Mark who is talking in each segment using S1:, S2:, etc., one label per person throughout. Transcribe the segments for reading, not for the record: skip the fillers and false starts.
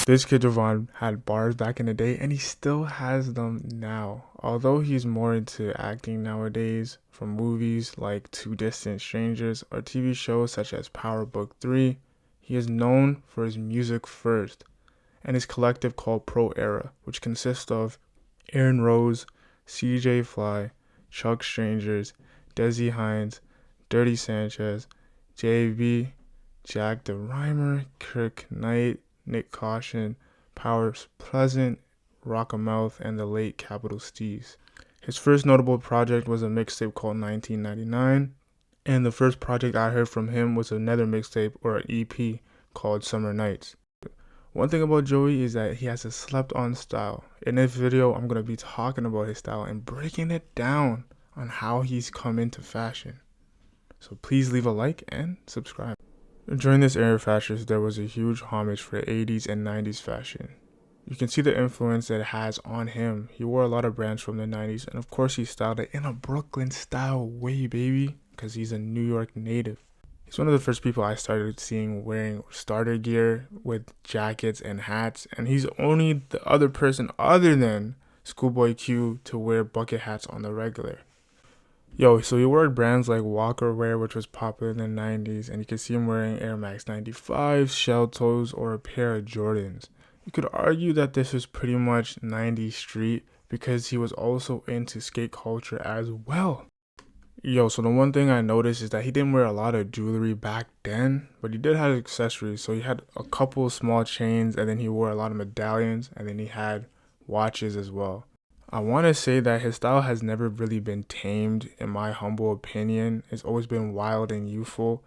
S1: This Kid Javon had bars back in the day and he still has them now. Although he's more into acting nowadays, from movies like Two Distant Strangers or TV shows such as Power Book 3, he is known for his music first and his collective called Pro Era, which consists of Aaron Rose, CJ Fly, Chuck Strangers, Desi Hines, Dirty Sanchez, JB, Jack the Rhymer, Kirk Knight, Nick Caution, Powers Pleasant, Rockamouth, and the late Capital Steez. His first notable project was a mixtape called 1999, and the first project I heard from him was another mixtape or an EP called Summer Nights. One thing about Joey is that he has a slept on style. In this video, I'm going to be talking about his style and breaking it down on how he's come into fashion. So please leave a like and subscribe. During this era of fashion, there was a huge homage for the 80s and 90s fashion. You can see the influence that it has on him. He wore a lot of brands from the 90s, and of course he styled it in a Brooklyn style way, baby, because he's a New York native. He's one of the first people I started seeing wearing starter gear with jackets and hats, and he's only the other person other than Schoolboy Q to wear bucket hats on the regular. So he wore brands like Walker Wear, which was popular in the 90s, and you can see him wearing Air Max 95s, shell toes, or a pair of Jordans. You could argue that this is pretty much 90s street because he was also into skate culture as well. So the one thing I noticed is that he didn't wear a lot of jewelry back then, but he did have accessories. So he had a couple small chains, and then he wore a lot of medallions, and then he had watches as well. I want to say that his style has never really been tamed, in my humble opinion. It's always been wild and youthful.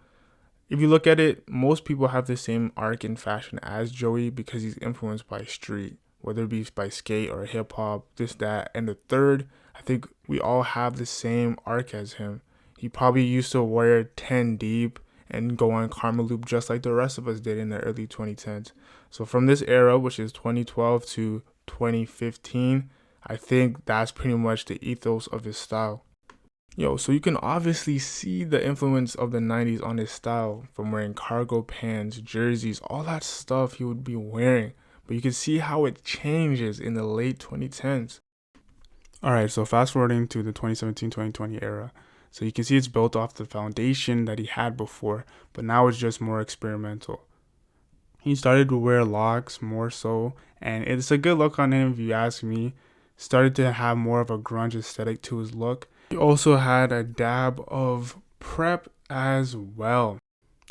S1: If you look at it, most people have the same arc in fashion as Joey because he's influenced by street, whether it be by skate or hip hop, this, that, and the third. I think we all have the same arc as him. He probably used to wear 10 deep and go on Karma Loop just like the rest of us did in the early 2010s. So from this era, which is 2012 to 2015, I think that's pretty much the ethos of his style. So you can obviously see the influence of the 90s on his style from wearing cargo pants, jerseys, all that stuff he would be wearing. But you can see how it changes in the late 2010s. Alright, so fast forwarding to the 2017-2020 era. So you can see it's built off the foundation that he had before, but now it's just more experimental. He started to wear locks more so, and it's a good look on him if you ask me. Started to have more of a grunge aesthetic to his look. He also had a dab of prep as well.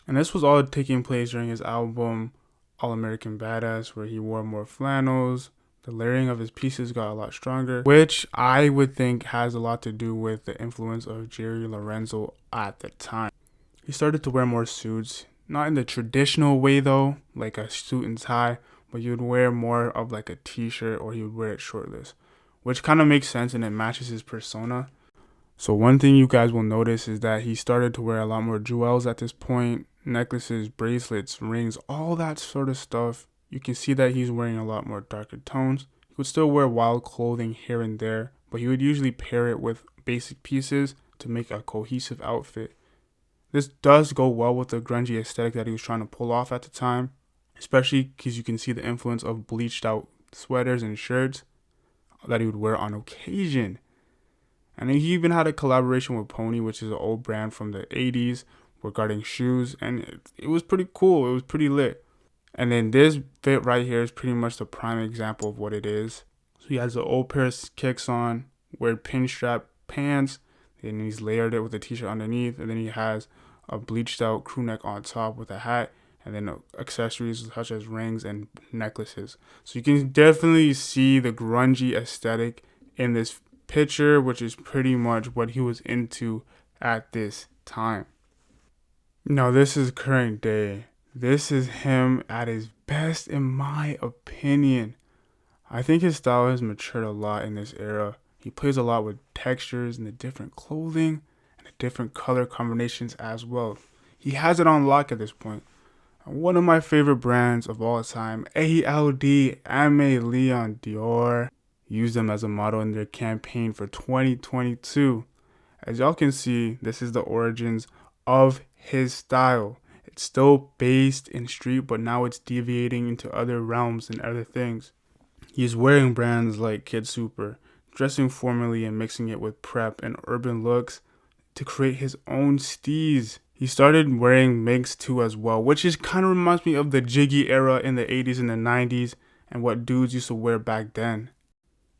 S1: And this was all taking place during his album All American Badass, where he wore more flannels. The layering of his pieces got a lot stronger, which I would think has a lot to do with the influence of Jerry Lorenzo at the time. He started to wear more suits, not in the traditional way though, like a suit and tie, but you would wear more of like a t-shirt or he would wear it shirtless, which kind of makes sense and it matches his persona. So one thing you guys will notice is that he started to wear a lot more jewels at this point, necklaces, bracelets, rings, all that sort of stuff. You can see that he's wearing a lot more darker tones. He would still wear wild clothing here and there, but he would usually pair it with basic pieces to make a cohesive outfit. This does go well with the grungy aesthetic that he was trying to pull off at the time, especially because you can see the influence of bleached out sweaters and shirts that he would wear on occasion. And he even had a collaboration with Pony, which is an old brand from the 80s regarding shoes, and it was pretty cool. It was pretty lit. And then this fit right here is pretty much the prime example of what it is. So he has an old pair of kicks on, wear pin strap pants, and he's layered it with a t-shirt underneath, and then he has a bleached out crew neck on top with a hat, and then accessories such as rings and necklaces. So you can definitely see the grungy aesthetic in this picture, which is pretty much what he was into at this time. Now this is current day. This is him at his best in my opinion. I think his style has matured a lot in this era. He plays a lot with textures and the different clothing and the different color combinations as well. He has it on lock at this point. One of my favorite brands of all time, ALD, Aimé Leon Dior, used them as a model in their campaign for 2022. As y'all can see, this is the origins of his style.
S2: It's still based in street, but now it's deviating into other realms and other things. He's wearing brands like Kid Super, dressing formally and mixing it with prep and urban looks to create his own steez. He started wearing minks too as well, which is kind of reminds me of the Jiggy era in the 80s and the 90s and what dudes used to wear back then.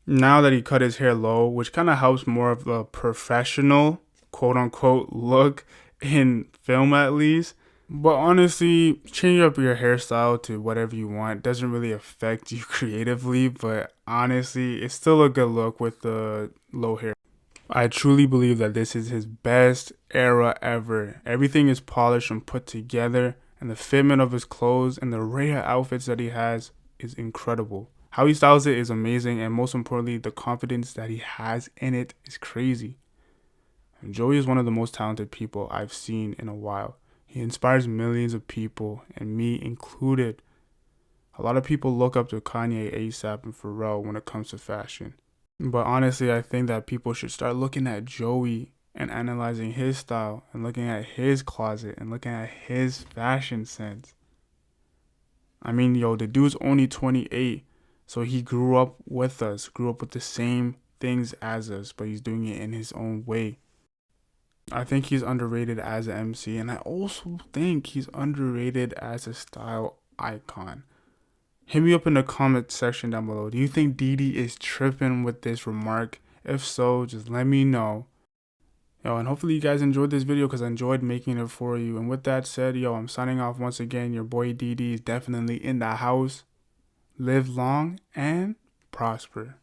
S2: Now that he cut his hair low, which kind of helps more of the professional, quote unquote, look in film at least. But honestly, change up your hairstyle to whatever you want doesn't really affect you creatively, but honestly, it's still a good look with the low hair. I truly believe that this is his best era ever. Everything is polished and put together, and the fitment of his clothes and the array of outfits that he has is incredible. How he styles it is amazing, and most importantly, the confidence that he has in it is crazy. And Joey is one of the most talented people I've seen in a while. He inspires millions of people, and me included. A lot of people look up to Kanye, ASAP, and Pharrell when it comes to fashion. But honestly, I think that people should start looking at Joey and analyzing his style and looking at his closet and looking at his fashion sense. I mean, yo, the dude's only 28, so he grew up with us, grew up with the same things as us, but he's doing it in his own way. I think he's underrated as an MC, and I also think he's underrated as a style icon. Hit me up in the comment section down below. Do you think Diddy is tripping with this remark? If so, just let me know. Yo, and hopefully you guys enjoyed this video because I enjoyed making it for you. And with that said, yo, I'm signing off once again. Your boy Diddy is definitely in the house. Live long and prosper.